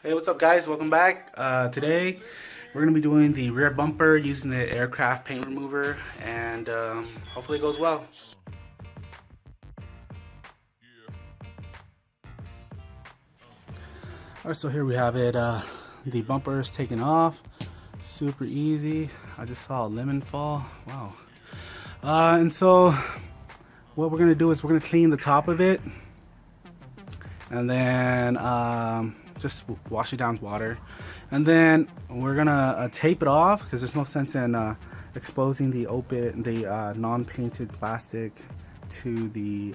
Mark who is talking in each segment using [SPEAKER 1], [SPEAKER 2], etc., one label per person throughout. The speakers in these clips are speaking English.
[SPEAKER 1] Hey, what's up guys? Welcome back. Today we're going to be doing the rear bumper using the aircraft paint remover, and hopefully it goes well. Alright, so here we have it. The bumper is taken off. Super easy. I just saw a lemon fall. Wow. And so what we're going to do is we're going to clean the top of it, and then just wash it down with water, and then we're gonna tape it off because there's no sense in exposing the non-painted plastic to the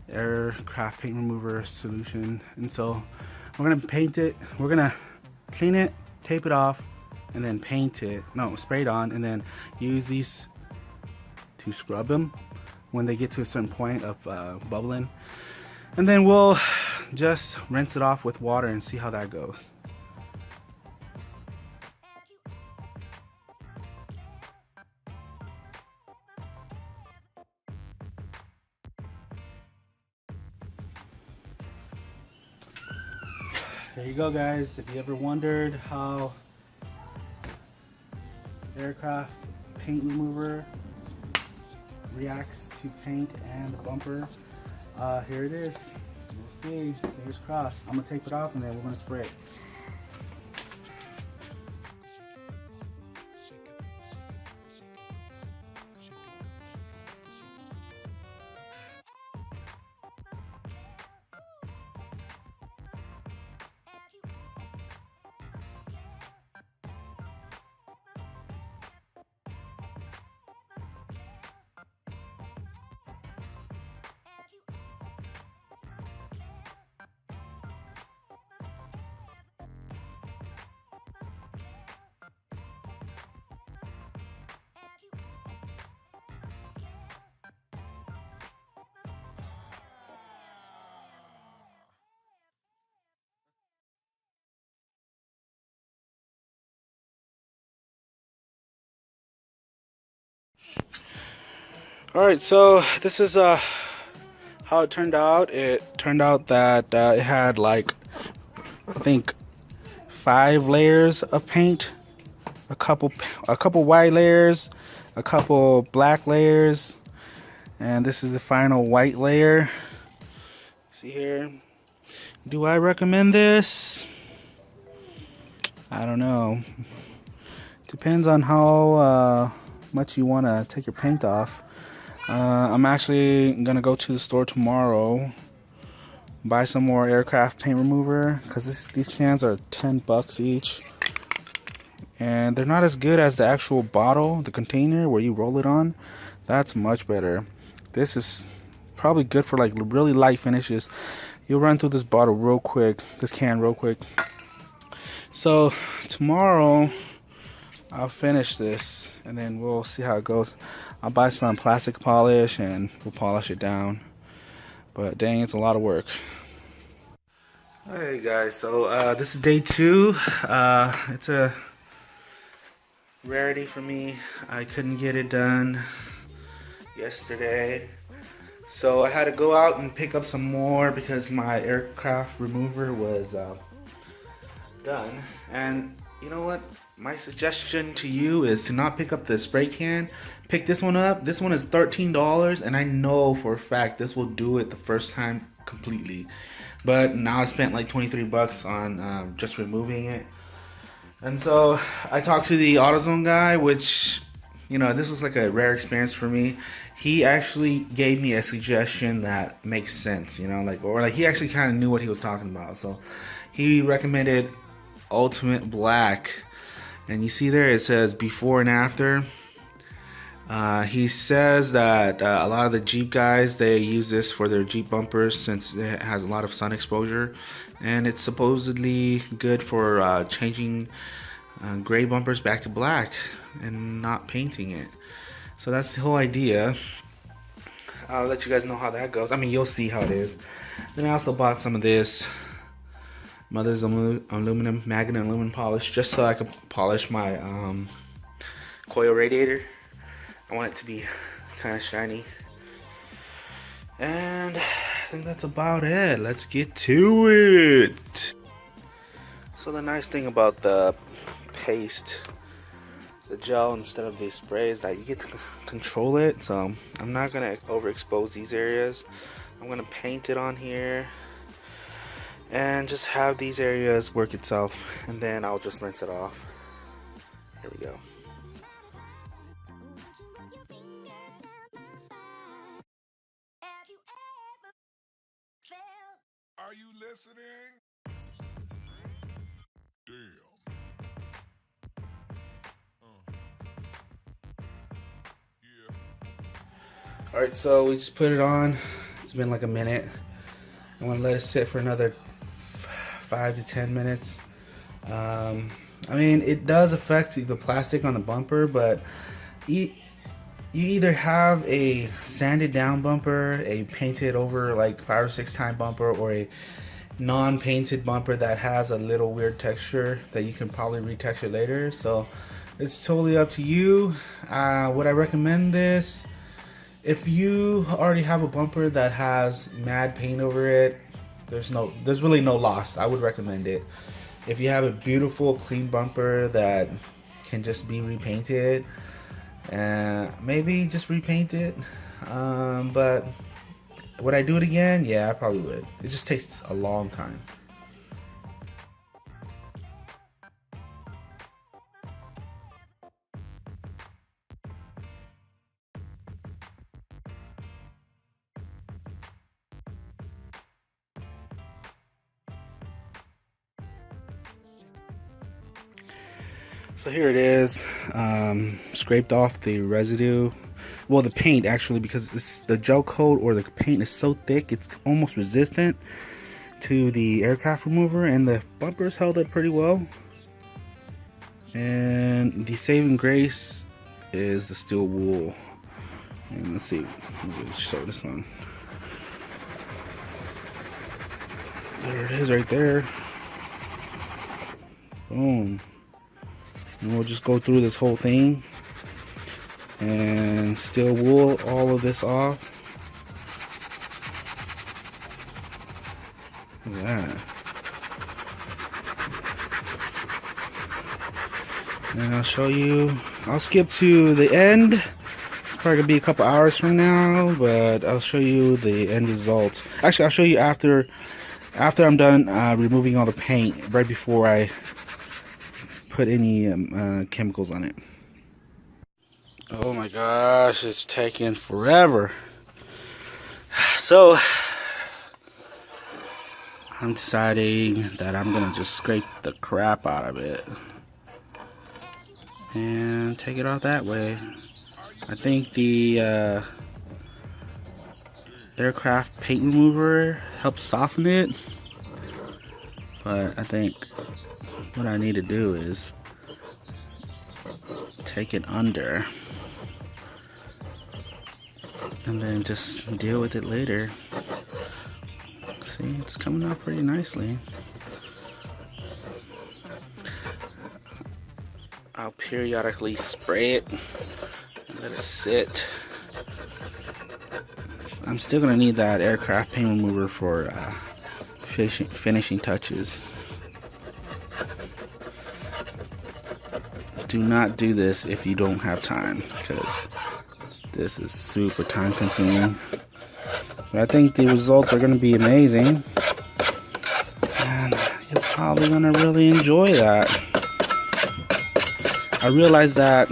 [SPEAKER 1] aircraft paint remover solution. And so we're gonna paint it, we're gonna clean it, tape it off, and then paint it, no, spray it on, and then use these to scrub them when they get to a certain point of bubbling. And then we'll just rinse it off with water and see how that goes. There you go guys. If you ever wondered how aircraft paint remover reacts to paint and the bumper, here it is. We'll see. Fingers crossed. I'm gonna tape it off and then we're gonna spray it. Alright, so this is how it turned out. It turned out that it had like, I think, 5 layers of paint, a couple white layers, a couple black layers, and this is the final white layer. See here. Do I recommend this? I don't know. Depends on how much you want to take your paint off. I'm actually gonna go to the store tomorrow, buy some more aircraft paint remover, because these cans are 10 bucks each, and they're not as good as the actual bottle, the container where you roll it on. That's much better. This is probably good for like really light finishes. You'll run through this bottle real quick, this can real quick. So tomorrow I'll finish this and then we'll see how it goes. I'll buy some plastic polish and we'll polish it down. But dang, it's a lot of work. Hey guys, so this is day 2. It's a rarity for me. I couldn't get it done yesterday, so I had to go out and pick up some more because my aircraft remover was done. And you know what? My suggestion to you is to not pick up the spray can. Pick this one up. This one is $13, and I know for a fact this will do it the first time completely. But now I spent like 23 bucks on just removing it. And so I talked to the AutoZone guy, which, you know, this was like a rare experience for me. He actually gave me a suggestion that makes sense, you know, like he actually kind of knew what he was talking about. So he recommended Ultimate Black. And you see there it says before and after. He says that a lot of the Jeep guys, they use this for their Jeep bumpers since it has a lot of sun exposure, and it's supposedly good for changing gray bumpers back to black and not painting it. So that's the whole idea. I'll let you guys know how that goes. I mean, you'll see how it is. Then I also bought some of this Mother's aluminum magnet aluminum polish, just so I could polish my coil radiator. I want it to be kind of shiny. And I think that's about it. Let's get to it. So the nice thing about the paste, the gel instead of the spray, is that you get to control it. So I'm not gonna overexpose these areas. I'm gonna paint it on here and just have these areas work itself, and then I'll just rinse it off. Here we go.
[SPEAKER 2] Are you listening? Damn. Yeah.
[SPEAKER 1] Alright, so we just put it on. It's been like a minute. I'm gonna let it sit for another 5 to 10 minutes. I mean, it does affect the plastic on the bumper, but you either have a sanded down bumper, a painted over like 5 or 6 time bumper, or a non-painted bumper that has a little weird texture that you can probably retexture later. So it's totally up to you. Would I recommend this? If you already have a bumper that has mad paint over it, there's really no loss. I would recommend it. If you have a beautiful clean bumper that can just be repainted, maybe just repaint it. But would I do it again? Yeah, I probably would. It just takes a long time. So here it is, scraped off the residue. Well, the paint actually, because the gel coat or the paint is so thick, it's almost resistant to the aircraft remover, and the bumpers held up pretty well. And the saving grace is the steel wool. And let's see, let me show this one. There it is right there. Boom. And we'll just go through this whole thing and steel wool all of this off. Look at that. And I'll show you, I'll skip to the end. It's probably gonna be a couple hours from now, but I'll show you the end result. Actually, I'll show you after I'm done removing all the paint, right before I put any chemicals on it. Oh my gosh, it's taking forever. So I'm deciding that I'm gonna just scrape the crap out of it and take it off that way. I think the aircraft paint remover helps soften it, but I think what I need to do is take it under and then just deal with it later. See, it's coming out pretty nicely. I'll periodically spray it and let it sit. I'm still gonna need that aircraft paint remover for finishing touches. Do not do this if you don't have time, because this is super time consuming. But I think the results are going to be amazing, and you're probably going to really enjoy that. I realized that,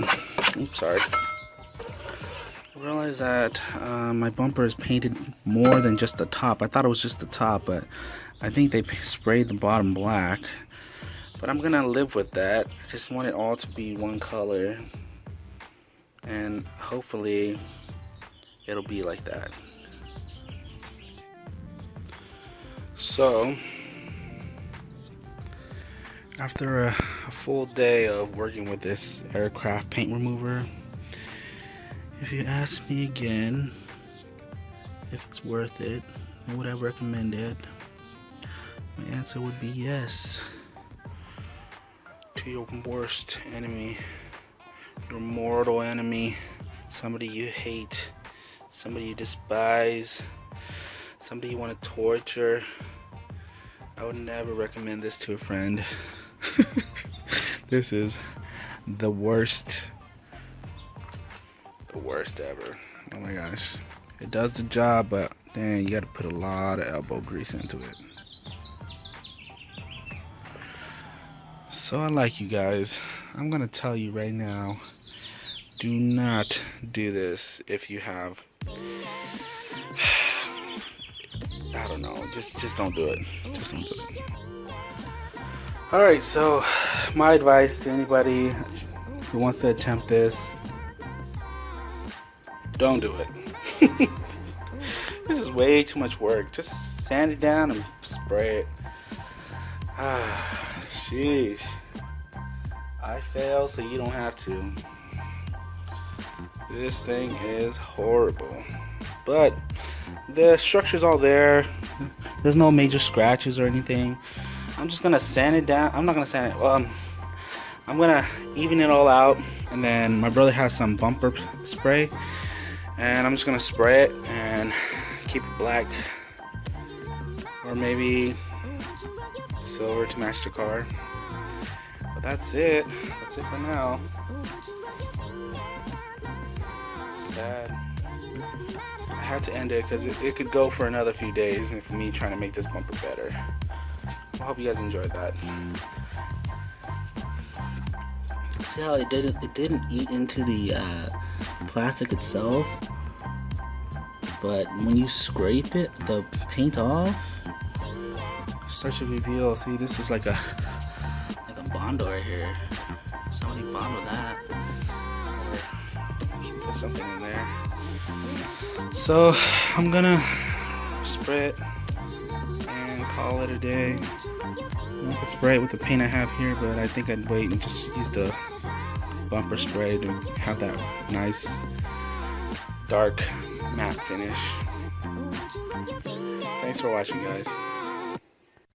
[SPEAKER 1] my bumper is painted more than just the top. I thought it was just the top, but I think they sprayed the bottom black. But I'm gonna live with that. I just want it all to be one color, and hopefully it'll be like that. So after a full day of working with this aircraft paint remover, if you ask me again if it's worth it and would I recommend it, my answer would be yes. To your worst enemy, your mortal enemy, somebody you hate, somebody you despise, somebody you want to torture, I would never recommend this to a friend. This is the worst ever. Oh my gosh. It does the job, but dang, you gotta put a lot of elbow grease into it. So I like you guys. I'm gonna tell you right now, do not do this if you have, I don't know, just don't do it. Just don't do it. Alright, so my advice to anybody who wants to attempt this, don't do it. This is way too much work. Just sand it down and spray it. Sheesh. I fail so you don't have to. This thing is horrible. But the structure's all there. There's no major scratches or anything. I'm just gonna sand it down. I'm not gonna sand it. I'm gonna even it all out, and then my brother has some bumper spray, and I'm just gonna spray it and keep it black, or maybe silver to match the car. But that's it. That's it for now. Sad. I had to end it because it could go for another few days and for me trying to make this bumper better. I hope you guys enjoyed that. See how it didn't eat into the plastic itself, but when you scrape it, the paint off starts to reveal. See, this is like a Bondo right here. Somebody Bondo that. Or put something in there. So I'm gonna spray it and call it a day. I could spray it with the paint I have here, but I think I'd wait and just use the bumper spray to have that nice dark matte finish. Thanks for watching, guys.